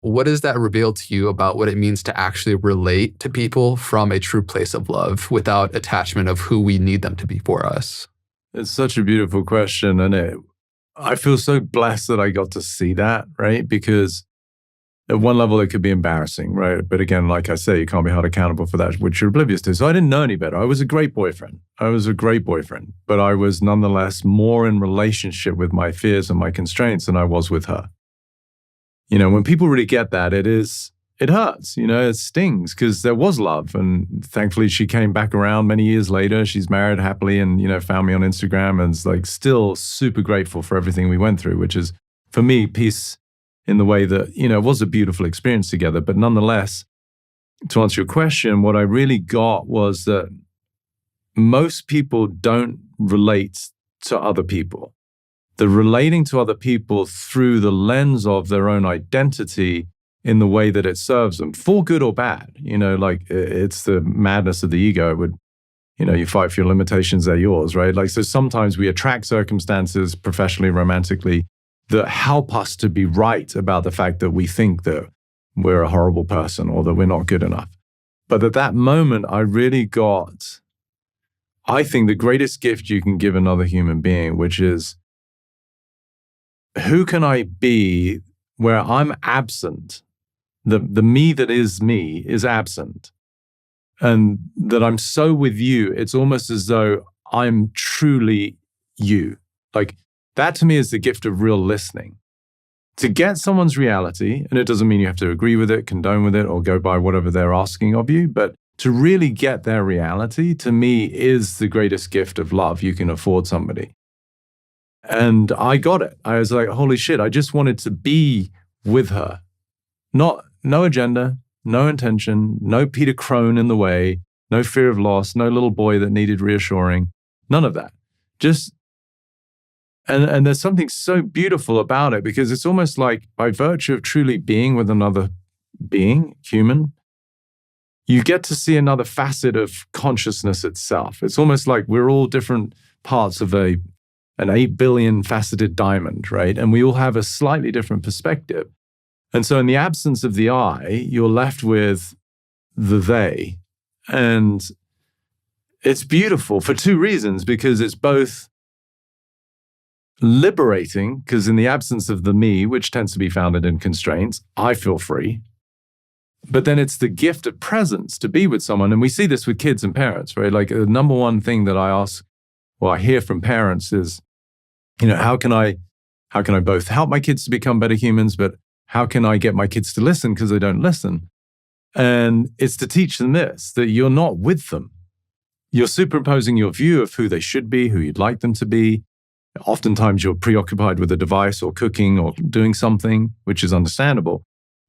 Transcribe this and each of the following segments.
what does that reveal to you about what it means to actually relate to people from a true place of love without attachment of who we need them to be for us? It's such a beautiful question. And I feel so blessed that I got to see that, right? Because at one level, it could be embarrassing, right? But again, like I say, you can't be held accountable for that, which you're oblivious to. So I didn't know any better. I was a great boyfriend. But I was nonetheless more in relationship with my fears and my constraints than I was with her. When people really get that, it hurts, it stings because there was love. And thankfully, she came back around many years later. She's married happily and, found me on Instagram and is like still super grateful for everything we went through, which is, for me, peace in the way that, it was a beautiful experience together. But nonetheless, to answer your question, what I really got was that most people don't relate to other people. They're relating to other people through the lens of their own identity in the way that it serves them, for good or bad. It's the madness of the ego. You fight for your limitations, they're yours, right? So sometimes we attract circumstances professionally, romantically, that help us to be right about the fact that we think that we're a horrible person or that we're not good enough. But at that moment, I really got, I think, the greatest gift you can give another human being, which is, who can I be where I'm absent? The me that is me is absent. And that I'm so with you, it's almost as though I'm truly you. That to me is the gift of real listening. To get someone's reality, and it doesn't mean you have to agree with it, condone with it, or go by whatever they're asking of you, but to really get their reality, to me, is the greatest gift of love you can afford somebody. And I got it. I was like, holy shit, I just wanted to be with her. No agenda, no intention, no Peter Crone in the way, no fear of loss, no little boy that needed reassuring, none of that. And there's something so beautiful about it, because it's almost like by virtue of truly being with another being, human, you get to see another facet of consciousness itself. It's almost like we're all different parts of an 8 billion faceted diamond, right? And we all have a slightly different perspective. And so in the absence of the I, you're left with the they. And it's beautiful for two reasons, because it's both liberating, because in the absence of the me, which tends to be founded in constraints, I feel free. But then it's the gift of presence to be with someone. And we see this with kids and parents, right? The number one thing that I hear from parents is, how can I both help my kids to become better humans, but how can I get my kids to listen because they don't listen? And it's to teach them this, that you're not with them. You're superimposing your view of who they should be, who you'd like them to be. Oftentimes you're preoccupied with a device or cooking or doing something, which is understandable.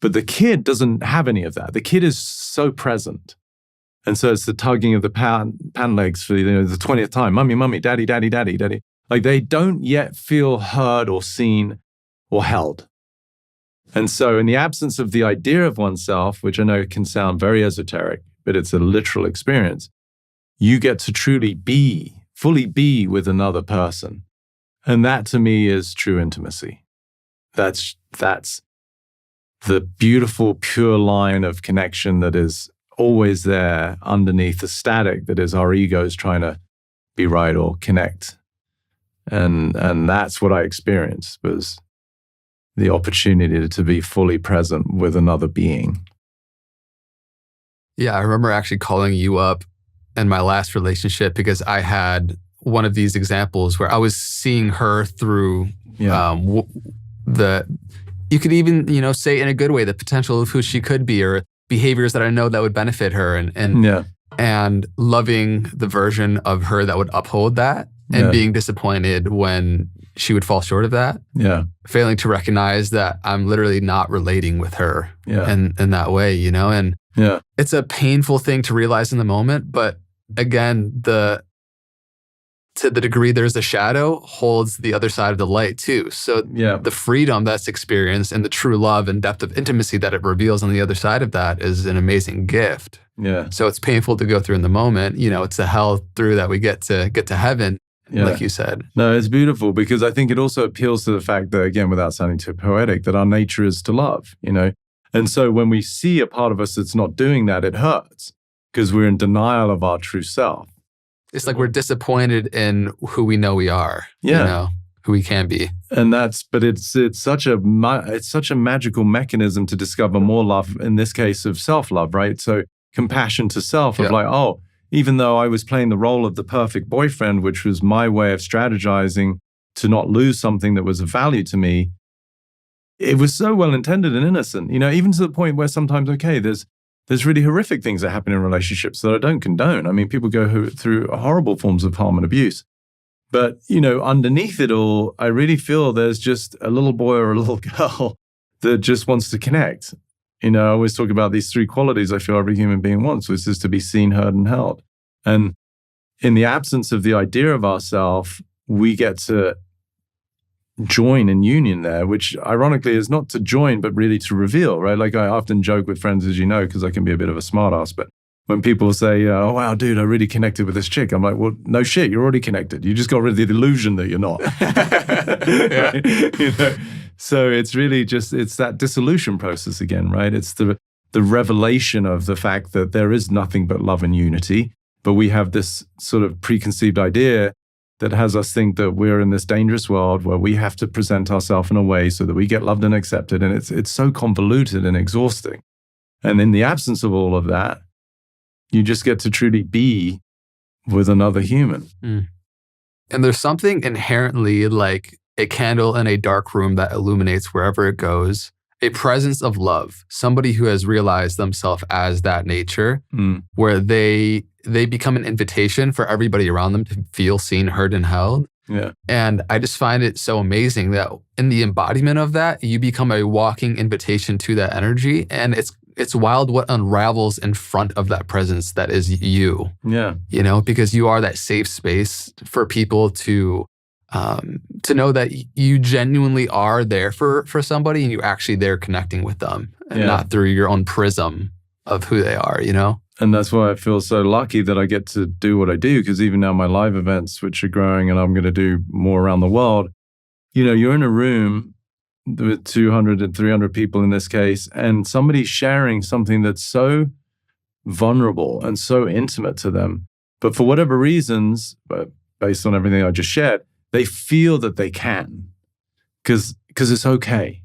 But the kid doesn't have any of that. The kid is so present. And so it's the tugging of the pant legs for the 20th time. Mummy, mummy, daddy, daddy, daddy, daddy. They don't yet feel heard or seen or held. And so in the absence of the idea of oneself, which I know can sound very esoteric, but it's a literal experience, you get to truly fully be with another person. And that to me is true intimacy. That's the beautiful, pure line of connection that is always there underneath the static that is our egos trying to be right or connect. And that's what I experienced, was the opportunity to be fully present with another being. Yeah, I remember actually calling you up in my last relationship because I had one of these examples where I was seeing her through you could even, say in a good way, the potential of who she could be, or behaviors that I know that would benefit her, and loving the version of her that would uphold that, and being disappointed when she would fall short of that. Yeah. Failing to recognize that I'm literally not relating with her in that way, and it's a painful thing to realize in the moment. But again, to the degree there's a shadow, holds the other side of the light too. So the freedom that's experienced and the true love and depth of intimacy that it reveals on the other side of that is an amazing gift. Yeah. So it's painful to go through in the moment. It's the hell through that we get to heaven, like you said. No, it's beautiful, because I think it also appeals to the fact that, again, without sounding too poetic, that our nature is to love, And so when we see a part of us that's not doing that, it hurts because we're in denial of our true self. It's like we're disappointed in who we know we are, who we can be. And but it's such a magical mechanism to discover more love, in this case of self-love, right? So compassion to self of like, oh, even though I was playing the role of the perfect boyfriend, which was my way of strategizing to not lose something that was of value to me, it was so well-intended and innocent, even to the point where sometimes, okay, there's really horrific things that happen in relationships that I don't condone. I mean, people go through horrible forms of harm and abuse. But, underneath it all, I really feel there's just a little boy or a little girl that just wants to connect. I always talk about these 3 qualities I feel every human being wants, which is to be seen, heard, and held. And in the absence of the idea of ourself, we get to join in union there, which ironically is not to join, but really to reveal, right? Like I often joke with friends, as you know, because I can be a bit of a smartass, but when people say, oh, wow, dude, I really connected with this chick. I'm like, well, no shit, you're already connected. You just got rid of the illusion that you're not. Right? So it's really it's that dissolution process again, right? It's the revelation of the fact that there is nothing but love and unity, but we have this sort of preconceived idea that has us think that we're in this dangerous world where we have to present ourselves in a way so that we get loved and accepted. And it's so convoluted and exhausting. And in the absence of all of that, you just get to truly be with another human. Mm. And there's something inherently like a candle in a dark room that illuminates wherever it goes, a presence of love, somebody who has realized themselves as that nature, where they become an invitation for everybody around them to feel seen, heard, and held. Yeah. And I just find it so amazing that in the embodiment of that, you become a walking invitation to that energy. And it's wild what unravels in front of that presence that is you. Yeah. Because you are that safe space for people to know that you genuinely are there for somebody and you're actually there connecting with them and not through your own prism of who they are, And that's why I feel so lucky that I get to do what I do, because even now my live events, which are growing and I'm going to do more around the world, you're in a room with 200 and 300 people in this case, and somebody's sharing something that's so vulnerable and so intimate to them. But for whatever reasons, but based on everything I just shared, they feel that they can because it's okay.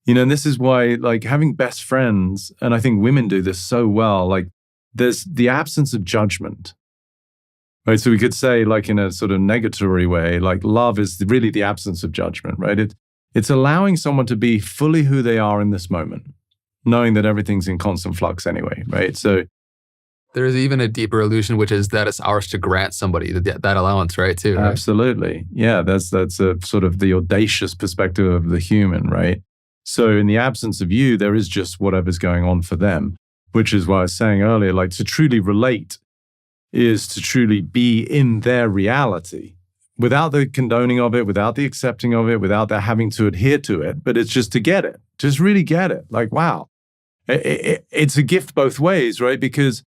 And this is why, like, having best friends, and I think women do this so well, like there's the absence of judgment, right? So we could say, like, in a sort of negatory way, like love is really the absence of judgment, right? It's allowing someone to be fully who they are in this moment, knowing that everything's in constant flux anyway, right? So there's even a deeper illusion, which is that it's ours to grant somebody that allowance, right? Too. Right? Absolutely. Yeah, that's a sort of the audacious perspective of the human, right? So in the absence of you, there is just whatever's going on for them, which is what I was saying earlier, like to truly relate is to truly be in their reality without the condoning of it, without the accepting of it, without their having to adhere to it. But it's just to get it, just really get it. Like, wow, it's a gift both ways, right? Because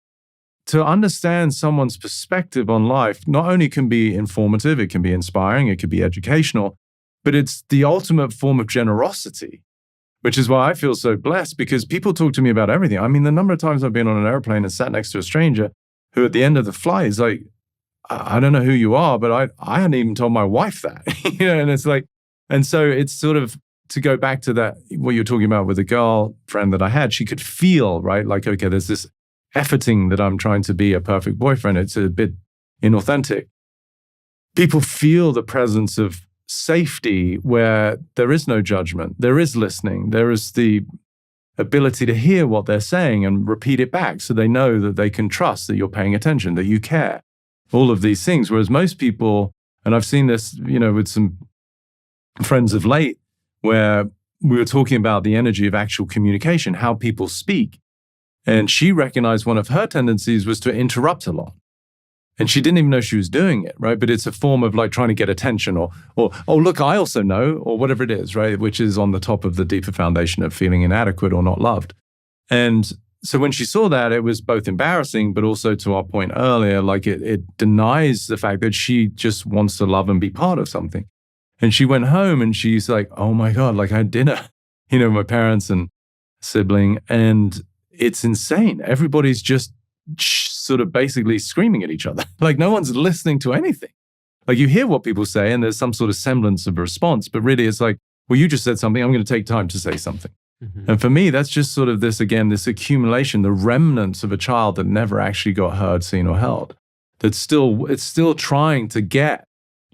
to understand someone's perspective on life not only can be informative, it can be inspiring, it can be educational, but it's the ultimate form of generosity, which is why I feel so blessed, because people talk to me about everything. I mean, the number of times I've been on an airplane and sat next to a stranger who at the end of the flight is like, I don't know who you are, but I hadn't even told my wife that, and it's like, and so it's sort of, to go back to that, what you're talking about with the girl friend that I had, she could feel, right? Like, okay, there's this efforting that I'm trying to be a perfect boyfriend. It's a bit inauthentic. People feel the presence of safety where there is no judgment. There is listening. There is the ability to hear what they're saying and repeat it back so they know that they can trust that you're paying attention, that you care. All of these things. Whereas most people, and I've seen this, with some friends of late, where we were talking about the energy of actual communication, how people speak. And she recognized one of her tendencies was to interrupt a lot. And she didn't even know she was doing it, right? But it's a form of like trying to get attention or oh, look, I also know, or whatever it is, right? Which is on the top of the deeper foundation of feeling inadequate or not loved. And so when she saw that, it was both embarrassing, but also, to our point earlier, like it denies the fact that she just wants to love and be part of something. And she went home and she's like, oh my God, like I had dinner, with my parents, and sibling, and it's insane. Everybody's just sort of basically screaming at each other. Like no one's listening to anything. Like you hear what people say and there's some sort of semblance of a response, but really it's like, well, you just said something, I'm going to take time to say something. And for me, that's just sort of this, again, this accumulation, the remnants of a child that never actually got heard, seen, or held. It's still trying to get,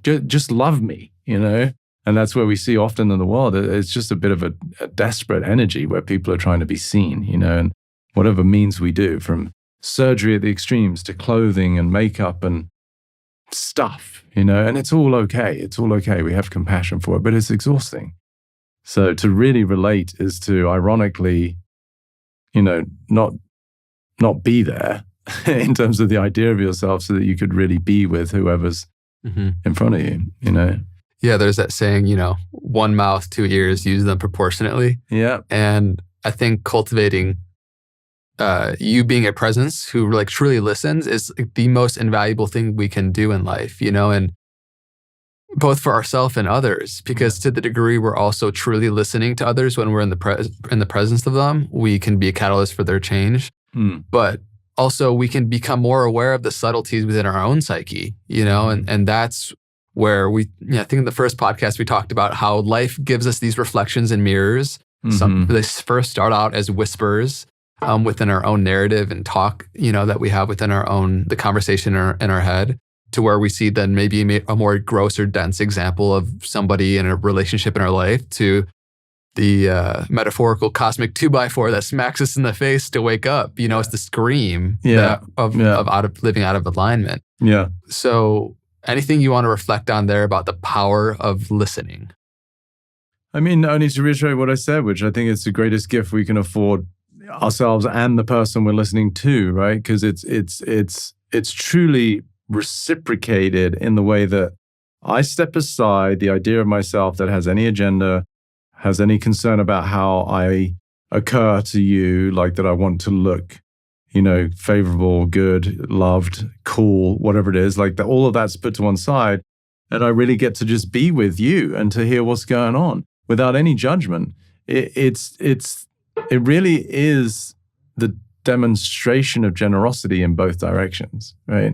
just love me, you know? And that's where we see often in the world, it's just a bit of a desperate energy where people are trying to be seen, you know, and whatever means we do, from surgery at the extremes to clothing and makeup and stuff, you know, and it's all okay. It's all okay. We have compassion for it, but it's exhausting. So to really relate is to, ironically, you know, not be there in terms of the idea of yourself so that you could really be with whoever's in front of you, you know? Yeah, there's that saying, you know, one mouth, two ears, use them proportionately. Yeah. And I think cultivating you being a presence who like truly listens is like the most invaluable thing we can do in life, you know, and both for ourselves and others, because to the degree we're also truly listening to others when we're in the presence of them, we can be a catalyst for their change. But also we can become more aware of the subtleties within our own psyche, you know, and that's where I think in the first podcast we talked about how life gives us these reflections and mirrors. They first start out as whispers within our own narrative and talk, you know, that we have within the conversation in our head, to where we see then maybe a more gross or dense example of somebody in a relationship in our life, to the metaphorical cosmic 2x4 that smacks us in the face to wake up. You know, it's the scream of living out of alignment. Yeah. So anything you want to reflect on there about the power of listening? I mean, only to reiterate what I said, which I think it's the greatest gift we can afford ourselves and the person we're listening to, right? Because it's truly reciprocated in the way that I step aside the idea of myself that has any agenda, has any concern about how I occur to you, like that I want to look, you know, favorable, good, loved, cool, whatever it is, like that, all of that's put to one side. And I really get to just be with you and to hear what's going on without any judgment. It really is the demonstration of generosity in both directions, right?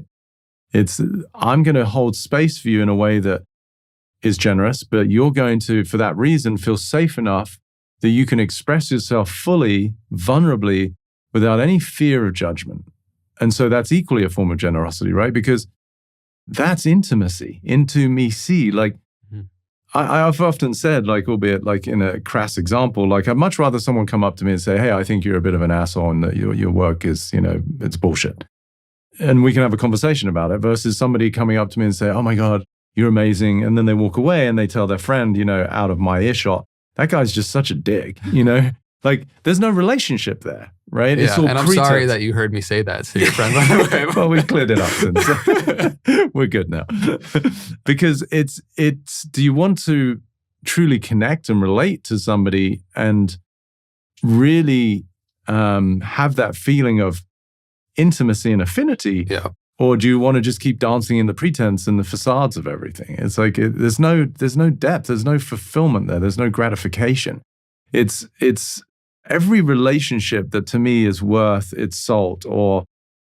I'm going to hold space for you in a way that is generous, but you're going to, for that reason, feel safe enough that you can express yourself fully, vulnerably, without any fear of judgment. And so that's equally a form of generosity, right? Because that's intimacy, intimacy. Like I've often said, like, albeit like in a crass example, like I'd much rather someone come up to me and say, hey, I think you're a bit of an asshole and that your work is, you know, it's bullshit. And we can have a conversation about it, versus somebody coming up to me and say, oh my God, you're amazing. And then they walk away and they tell their friend, you know, out of my earshot, that guy's just such a dick, you know? Like there's no relationship there, right? Yeah, It's all and I'm pretext. sorry that you heard me say that to your friend, by the way. Well, we've cleared it up since. We're good now. Because it's, do you want to truly connect and relate to somebody and really have that feeling of intimacy and affinity? Yeah. Or do you want to just keep dancing in the pretense and the facades of everything? It's like there's no depth, there's no fulfillment there, there's no gratification. It's every relationship that to me is worth its salt or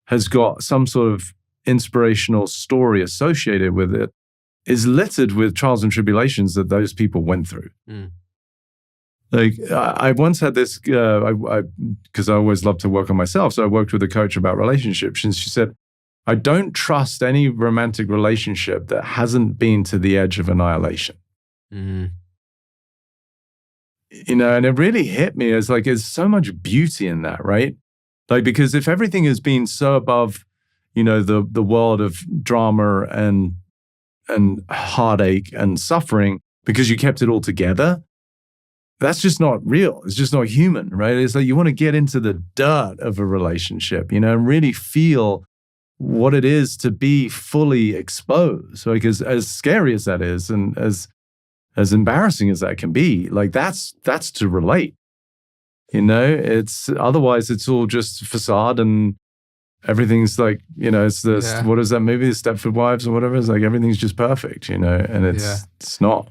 has got some sort of inspirational story associated with it is littered with trials and tribulations that those people went through. Like I once had this, because I always love to work on myself. So I worked with a coach about relationships, and she said, I don't trust any romantic relationship that hasn't been to the edge of annihilation. You know, and it really hit me as like, there's so much beauty in that, right? Like, because if everything has been so above, you know, the world of drama and heartache and suffering because you kept it all together, that's just not real. It's just not human, right? It's like you want to get into the dirt of a relationship, you know, and really feel what it is to be fully exposed. Like as scary as that is, and as embarrassing as that can be, like that's to relate. You know, it's otherwise it's all just facade and everything's like, you know, it's what is that movie, the Stepford Wives or whatever? It's like everything's just perfect, you know, and it's not.